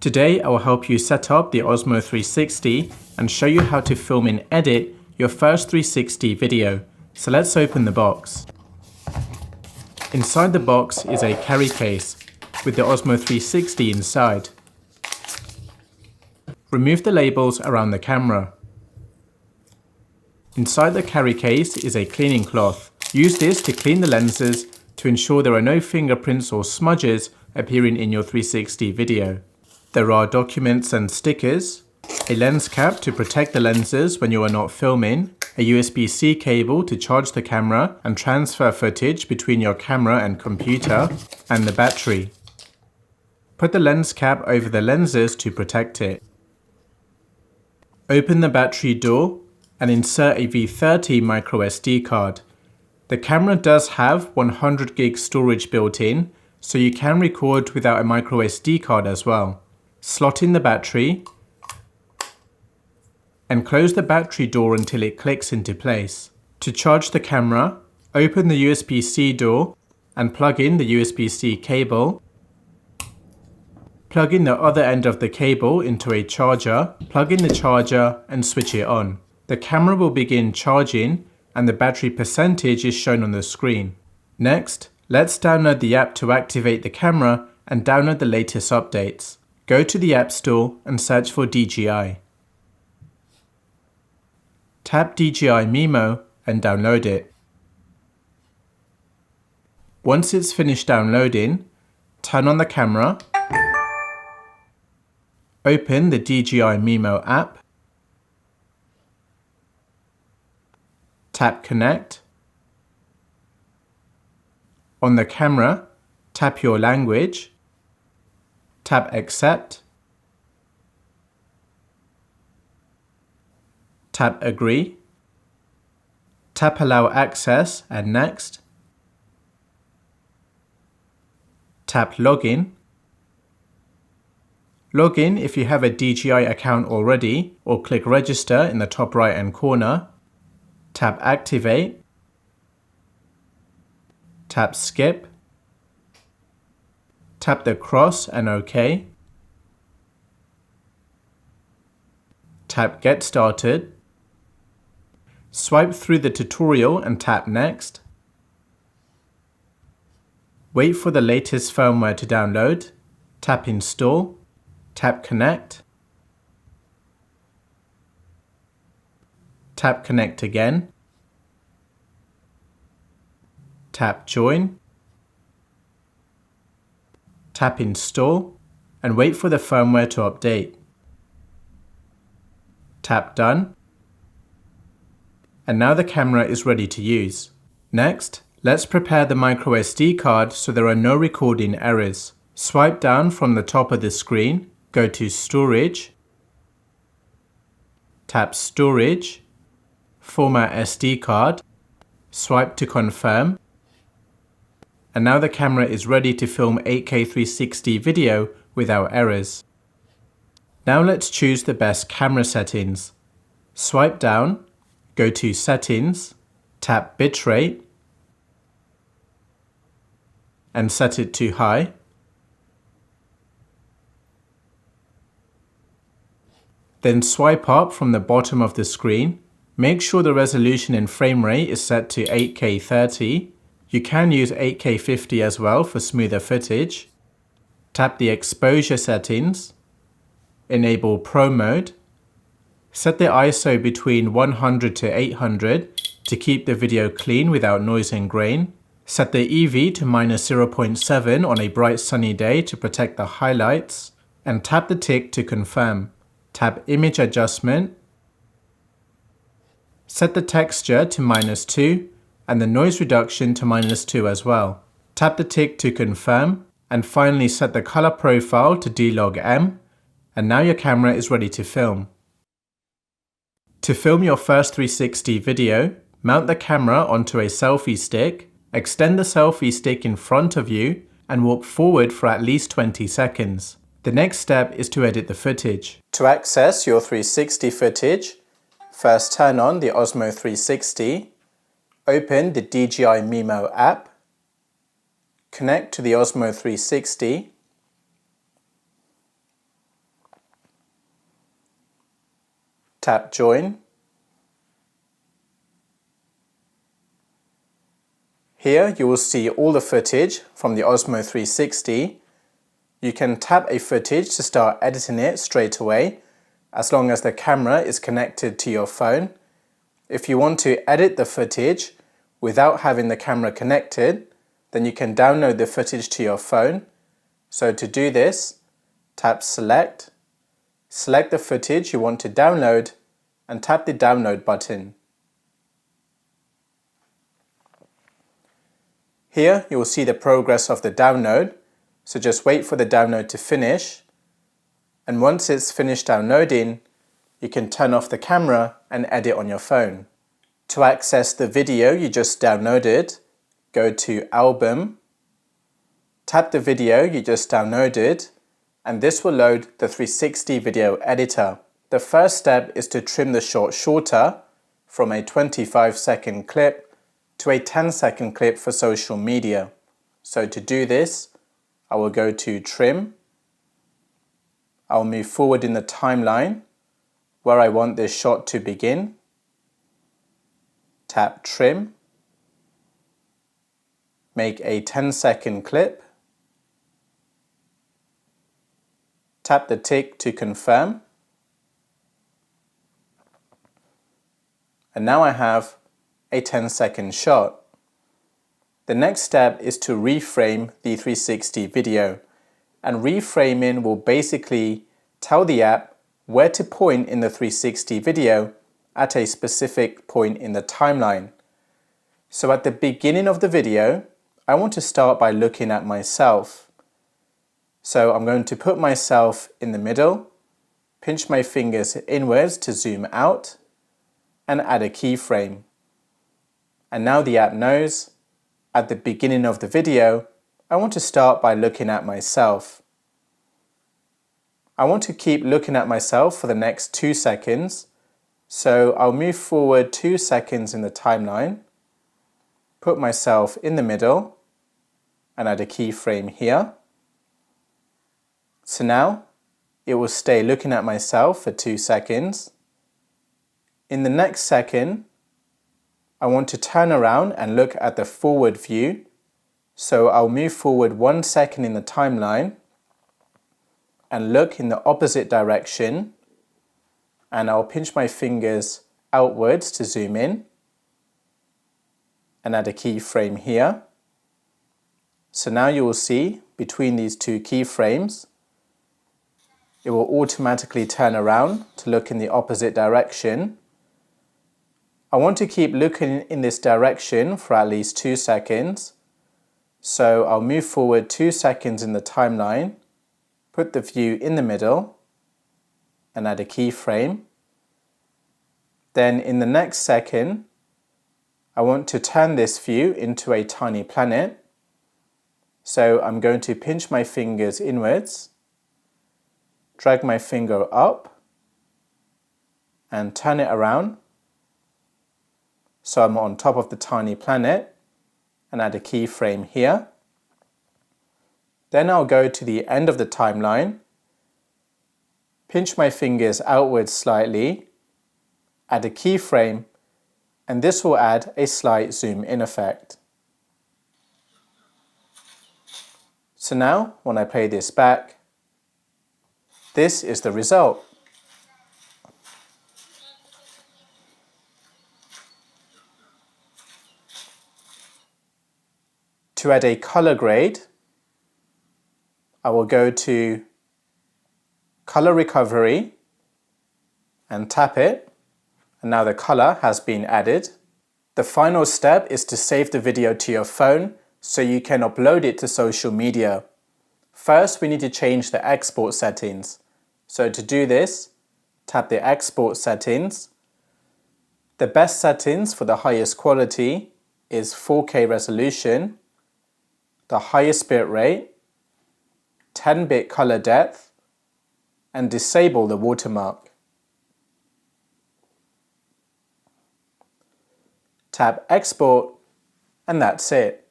Today I will help you set up the Osmo 360 and show you how to film and edit your first 360 video. So let's open the box. Inside the box is a carry case with the Osmo 360 inside. Remove the labels around the camera. Inside the carry case is a cleaning cloth. Use this to clean the lenses to ensure there are no fingerprints or smudges appearing in your 360 video. There are documents and stickers, a lens cap to protect the lenses when you are not filming, a USB-C cable to charge the camera and transfer footage between your camera and computer, and the battery. Put the lens cap over the lenses to protect it. Open the battery door and insert a V30 microSD card. The camera does have 100 gig storage built in, so you can record without a microSD card as well. Slot in the battery and close the battery door until it clicks into place. To charge the camera, open the USB-C door and plug in the USB-C cable. Plug in the other end of the cable into a charger, plug in the charger and switch it on. The camera will begin charging and the battery percentage is shown on the screen. Next, let's download the app to activate the camera and download the latest updates. Go to the App Store and search for DJI. Tap DJI Mimo and download it. Once it's finished downloading, turn on the camera. Open the DJI Mimo app. Tap Connect. On the camera, tap your language. Tap Accept. Tap Agree. Tap Allow Access and Next. Tap Login. Log in if you have a DJI account already, or click Register in the top right hand corner. Tap Activate. Tap Skip. Tap the cross and OK. Tap Get Started. Swipe through the tutorial and tap Next. Wait for the latest firmware to download. Tap Install. Tap Connect. Tap Connect again. Tap Join. Tap Install and wait for the firmware to update. Tap Done. And now the camera is ready to use. Next, let's prepare the microSD card so there are no recording errors. Swipe down from the top of the screen, go to Storage, tap Storage, Format SD card, swipe to confirm, and now the camera is ready to film 8K 360 video without errors. Now let's choose the best camera settings. Swipe down, go to Settings, tap Bitrate, and set it to high. Then swipe up from the bottom of the screen. Make sure the resolution and frame rate is set to 8K 30. You can use 8K 50 as well for smoother footage. Tap the exposure settings. Enable Pro mode. Set the ISO between 100 to 800 to keep the video clean without noise and grain. Set the EV to -0.7 on a bright sunny day to protect the highlights. And tap the tick to confirm. Tap Image Adjustment. Set the texture to -2 and the noise reduction to -2 as well. Tap the tick to confirm and finally set the color profile to D-Log-M, and now your camera is ready to film. To film your first 360 video, mount the camera onto a selfie stick, extend the selfie stick in front of you and walk forward for at least 20 seconds. The next step is to edit the footage. To access your 360 footage, first turn on the Osmo 360, open the DJI Mimo app, connect to the Osmo 360, tap Join. Here you will see all the footage from the Osmo 360. You can tap a footage to start editing it straight away, as long as the camera is connected to your phone. If you want to edit the footage without having the camera connected, then you can download the footage to your phone. So to do this, tap Select, select the footage you want to download, and tap the Download button. Here you will see the progress of the download, so just wait for the download to finish, and once it's finished downloading, you can turn off the camera and edit on your phone. To access the video you just downloaded, go to Album, tap the video you just downloaded, and this will load the 360 video editor. The first step is to trim the shot shorter from a 25-second clip to a 10-second clip for social media. So to do this, I will go to Trim. I'll move forward in the timeline where I want this shot to begin. Tap Trim. Make a 10-second clip. Tap the tick to confirm. And now I have a 10-second shot. The next step is to reframe the 360 video, and reframing will basically tell the app where to point in the 360 video at a specific point in the timeline. So at the beginning of the video, I want to start by looking at myself. So I'm going to put myself in the middle, pinch my fingers inwards to zoom out, and add a keyframe. And now the app knows at the beginning of the video, I want to start by looking at myself. I want to keep looking at myself for the next 2 seconds, so I'll move forward 2 seconds in the timeline, put myself in the middle, and add a keyframe here. So now it will stay looking at myself for 2 seconds. In the next second, I want to turn around and look at the forward view, so I'll move forward 1 second in the timeline and look in the opposite direction, and I'll pinch my fingers outwards to zoom in and add a keyframe here. So now you will see between these two keyframes, it will automatically turn around to look in the opposite direction. I want to keep looking in this direction for at least 2 seconds. So I'll move forward 2 seconds in the timeline, put the view in the middle, and add a keyframe. Then in the next second, I want to turn this view into a tiny planet. So I'm going to pinch my fingers inwards, drag my finger up, and turn it around. So I'm on top of the tiny planet, and add a keyframe here. Then I'll go to the end of the timeline, pinch my fingers outwards slightly, add a keyframe, and this will add a slight zoom in effect. So now when I play this back, this is the result. To add a color grade, I will go to Color Recovery and tap it, and now the color has been added. The final step is to save the video to your phone so you can upload it to social media. First, we need to change the export settings. So to do this, tap the Export settings. The best settings for the highest quality is 4K resolution, the highest bit rate, 10-bit color depth, and disable the watermark. Tap Export, and that's it.